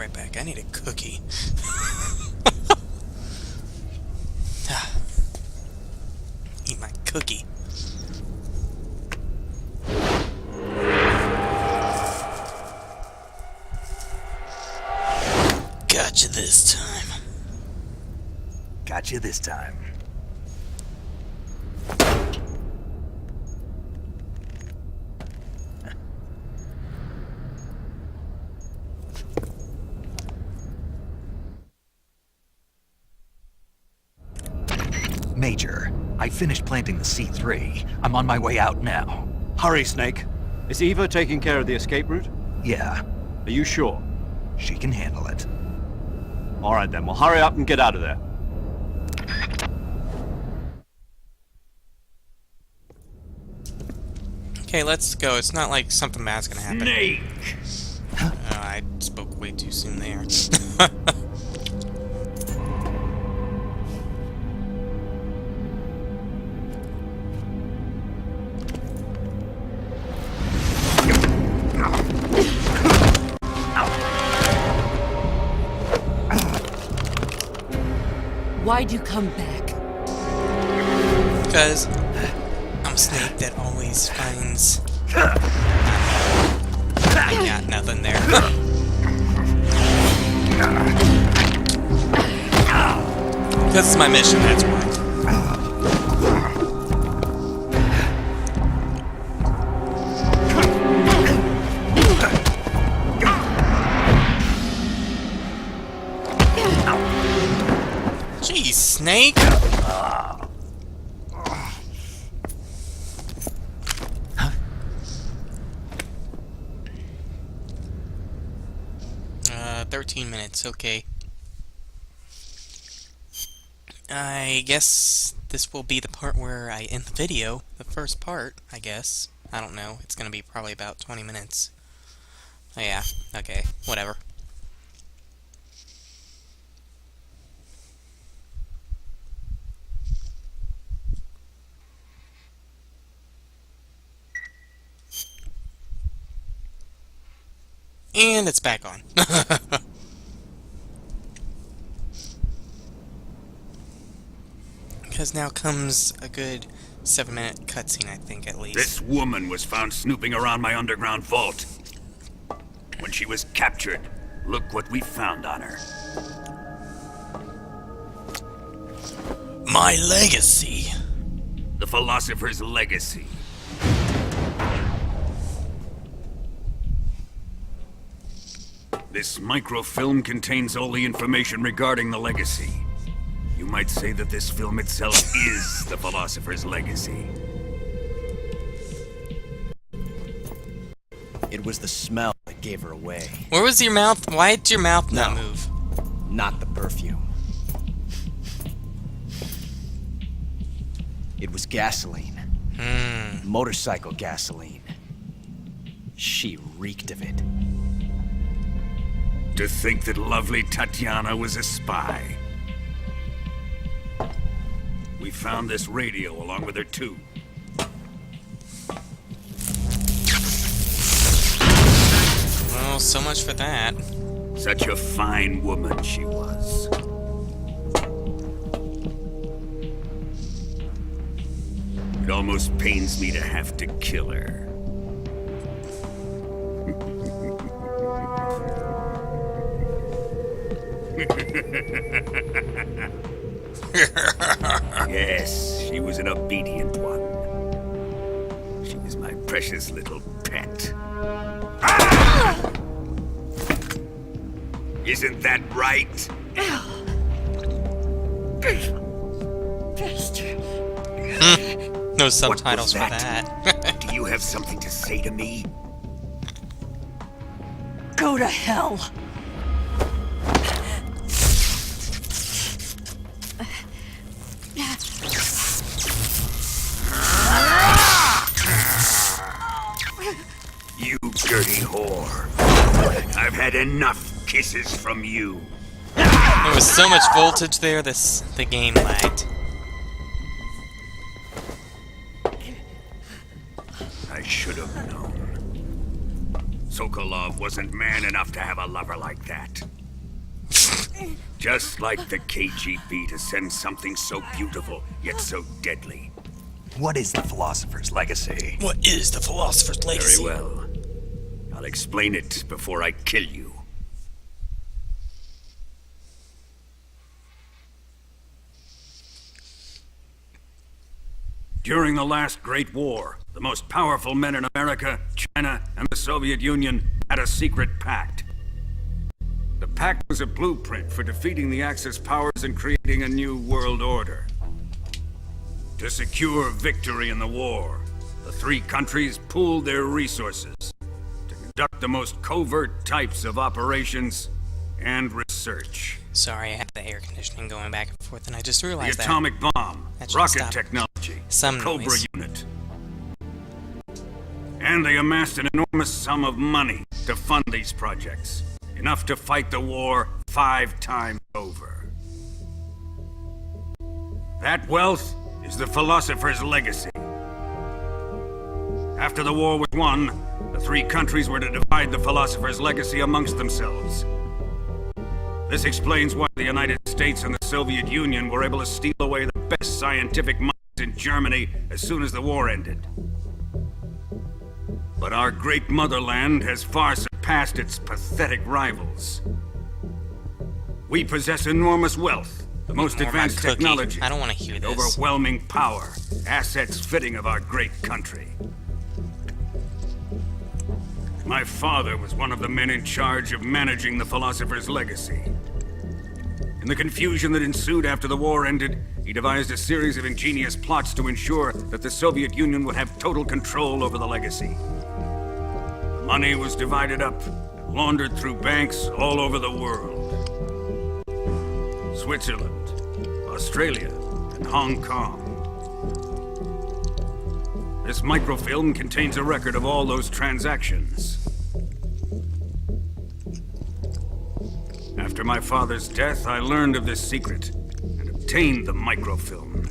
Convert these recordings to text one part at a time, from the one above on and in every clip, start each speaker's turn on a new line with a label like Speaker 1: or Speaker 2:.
Speaker 1: right back. I need a cookie. Eat my cookie. Gotcha this time.
Speaker 2: Gotcha this time. Major, I finished planting the C3. I'm on my way out now.
Speaker 3: Hurry, Snake. Is Eva taking care of the escape route?
Speaker 2: Yeah,
Speaker 3: Are you sure?
Speaker 2: she can handle it.
Speaker 3: All right then, well hurry up and get out of there.
Speaker 1: Okay, let's go. It's not like something bad's gonna happen.
Speaker 4: Snake!
Speaker 1: I spoke way too soon there.
Speaker 5: Why'd you come back?
Speaker 1: Because I'm a snake that always finds... I got nothing there. Because it's my mission, that's why. Jeez, Snake! 13 minutes, okay. I guess this will be the part where I end the video. The first part, I guess. I don't know. It's gonna be probably about 20 minutes. Oh yeah, okay, whatever. And it's back on. Because now comes a good 7-minute cutscene, I think, at least.
Speaker 4: This woman was found snooping around my underground vault. When she was captured, look what we found on her.
Speaker 1: My legacy.
Speaker 4: The philosopher's legacy. This microfilm contains all the information regarding the legacy. You might say that this film itself is the philosopher's legacy.
Speaker 6: It was the smell that gave her away,
Speaker 1: Where was your mouth? Why did your mouth not move?
Speaker 6: not the perfume. It was gasoline. Motorcycle gasoline. She reeked of it.
Speaker 4: To think that lovely Tatiana was a spy. We found this radio along with her too.
Speaker 1: Well, so much for that.
Speaker 4: Such a fine woman she was. It almost pains me to have to kill her. Yes, she was an obedient one. She was my precious little pet. Ah! Isn't that right?
Speaker 1: No subtitles for that.
Speaker 4: Do you have something to say to me?
Speaker 5: Go to hell.
Speaker 4: You dirty whore. I've had enough kisses from you.
Speaker 1: There was so much voltage there, the game lagged.
Speaker 4: I should have known. Sokolov wasn't man enough to have a lover like that. Just like the KGB to send something so beautiful, yet so deadly.
Speaker 2: What is the Philosopher's Legacy?
Speaker 1: What is the Philosopher's Legacy?
Speaker 4: Very well. I'll explain it before I kill you. During the last Great War, the most powerful men in America, China, and the Soviet Union had a secret pact. The pact was a blueprint for defeating the Axis powers and creating a new world order. To secure victory in the war, the three countries pooled their resources to conduct the most covert types of operations and research.
Speaker 1: Sorry, I had the air conditioning going back and forth, and I just
Speaker 4: The
Speaker 1: realized that.
Speaker 4: atomic bomb,
Speaker 1: That should
Speaker 4: rocket
Speaker 1: stop
Speaker 4: technology,
Speaker 1: some
Speaker 4: Cobra
Speaker 1: noise.
Speaker 4: unit. And they amassed an enormous sum of money to fund these projects. Enough to fight the war 5 times over. That wealth is the Philosopher's Legacy. After the war was won, the three countries were to divide the Philosopher's Legacy amongst themselves. This explains why the United States and the Soviet Union were able to steal away the best scientific minds in Germany as soon as the war ended. But our great motherland has far surpassed its pathetic rivals. We possess enormous wealth, the most
Speaker 1: More of my
Speaker 4: advanced
Speaker 1: cookie.
Speaker 4: technology,
Speaker 1: I don't want to hear
Speaker 4: and
Speaker 1: this.
Speaker 4: overwhelming power, assets fitting of our great country. My father was one of the men in charge of managing the Philosopher's Legacy. In the confusion that ensued after the war ended, he devised a series of ingenious plots to ensure that the Soviet Union would have total control over the legacy. The money was divided up and laundered through banks all over the world. Switzerland, Australia, and Hong Kong. This microfilm contains a record of all those transactions. After my father's death, I learned of this secret and obtained the microfilm.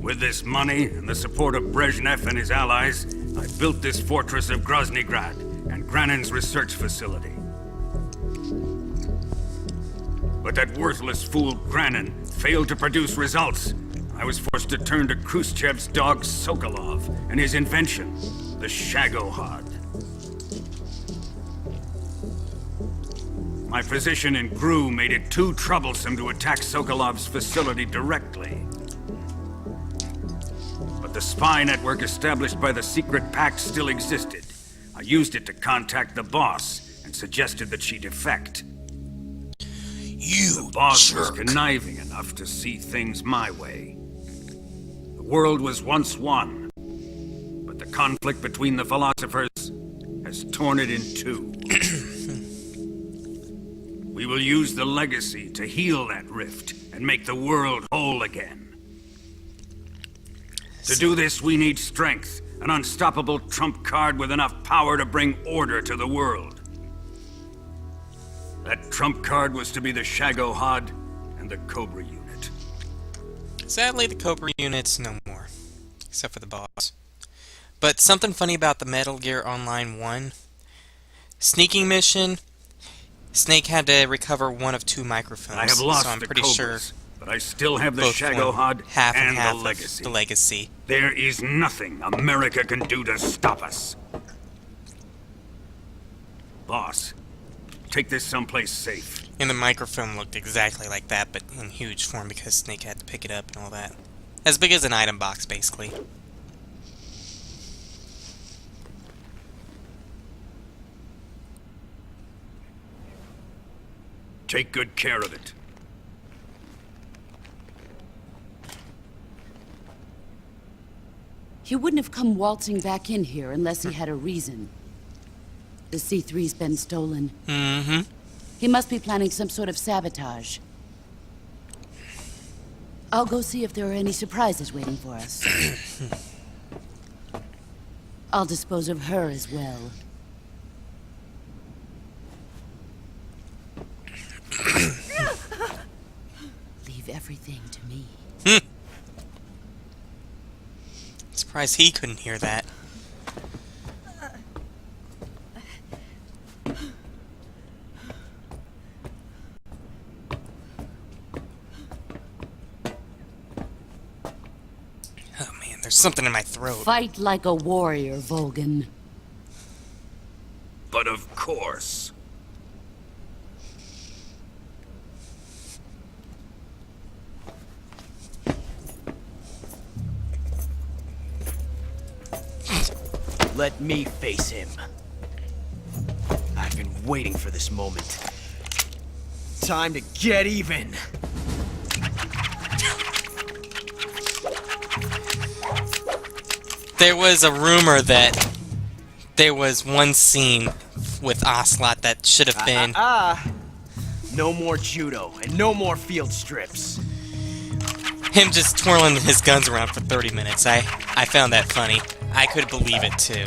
Speaker 4: With this money and the support of Brezhnev and his allies, I built this fortress of Groznygrad and Granin's research facility. But that worthless fool Granin failed to produce results. I was forced to turn to Khrushchev's dog Sokolov and his invention, the Shagohod. My position in GRU made it too troublesome to attack Sokolov's facility directly. But the spy network established by the secret pact still existed. I used it to contact the boss and suggested that she defect.
Speaker 1: You
Speaker 4: The boss was
Speaker 1: jerk.
Speaker 4: conniving enough to see things my way. The world was once one, but the conflict between the philosophers has torn it in two. We will use the legacy to heal that rift and make the world whole again. To do this, we need strength, an unstoppable trump card with enough power to bring order to the world. That trump card was to be the Shagohod and the Cobra unit.
Speaker 1: Sadly, the Cobra unit's no more. Except for the boss. But something funny about the Metal Gear Online 1. Sneaking mission. Snake had to recover one of 2 microfilms.
Speaker 4: I have lost
Speaker 1: so I'm
Speaker 4: the
Speaker 1: pretty
Speaker 4: Cobras,
Speaker 1: sure
Speaker 4: but I still have the
Speaker 1: both won
Speaker 4: Shagohod
Speaker 1: half and
Speaker 4: and
Speaker 1: half
Speaker 4: the
Speaker 1: of
Speaker 4: legacy.
Speaker 1: the legacy.
Speaker 4: There is nothing America can do to stop us. Boss, take this someplace safe.
Speaker 1: And the microfilm looked exactly like that, but in huge form because Snake had to pick it up and all that. As big as an item box, basically.
Speaker 4: Take good care of it.
Speaker 5: He wouldn't have come waltzing back in here unless he had a reason. The C3's been stolen.
Speaker 1: Mm-hmm.
Speaker 5: He must be planning some sort of sabotage. I'll go see if there are any surprises waiting for us. I'll dispose of her as well. Leave everything to me.
Speaker 1: Surprised he couldn't hear that. There's something in my throat.
Speaker 5: Fight like a warrior, Volgin.
Speaker 4: But of course.
Speaker 6: Let me face him. I've been waiting for this moment. Time to get even.
Speaker 1: There was a rumor that there was one scene with Ocelot that should have been...
Speaker 6: No more judo, and no more field strips.
Speaker 1: him just twirling his guns around for 30 minutes. I found that funny. I could believe it, too.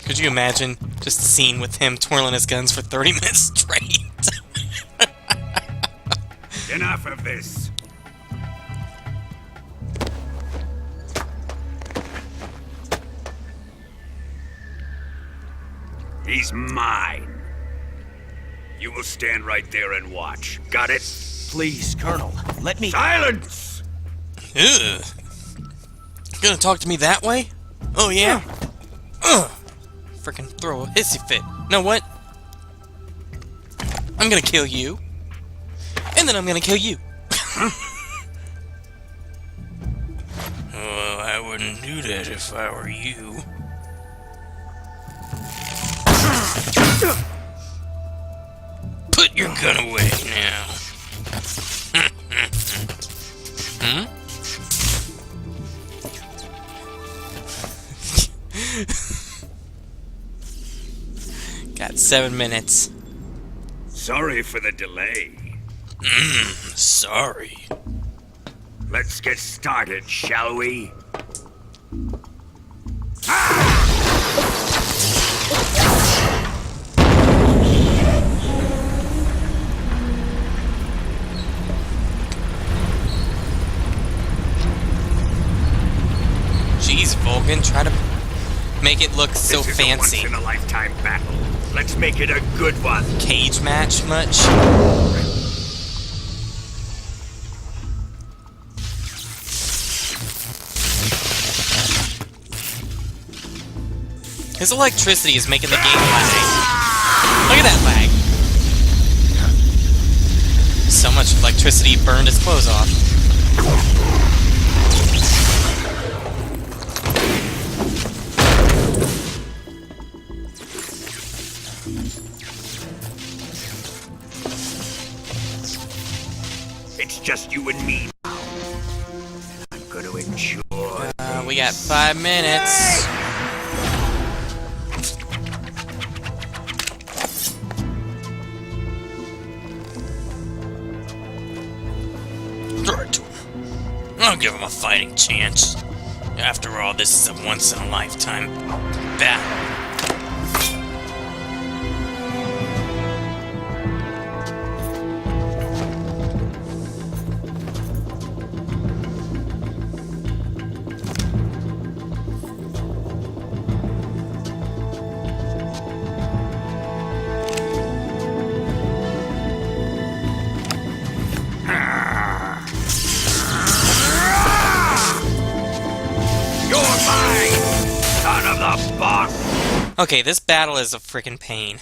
Speaker 1: Could you imagine just a scene with him twirling his guns for 30 minutes straight?
Speaker 4: Enough of this. He's mine. You will stand right there and watch. Got it?
Speaker 6: Please, Colonel, let me...
Speaker 4: Silence!
Speaker 1: Ugh. Gonna talk to me that way? Oh, yeah? Ugh. Frickin' throw a hissy fit. Know what? I'm gonna kill you. And then I'm gonna kill you. Oh, I wouldn't do that if I were you. Put your gun away now. Hmm? Got 7 minutes.
Speaker 4: Sorry for the delay.
Speaker 1: Sorry.
Speaker 4: Let's get started, shall we?
Speaker 1: Jeez, Volgin, try to make it look so
Speaker 4: This is
Speaker 1: fancy.
Speaker 4: a once-in-a-lifetime battle. Let's make it a good one.
Speaker 1: Cage match much? His electricity is making the game lag. Look at that lag. So much electricity burned his clothes off.
Speaker 4: It's just you and me now. I'm gonna enjoy.
Speaker 1: We got 5 minutes. Throw it to him. I'll give him a fighting chance. After all, this is a once-in-a-lifetime battle. Okay, this battle is a freaking pain.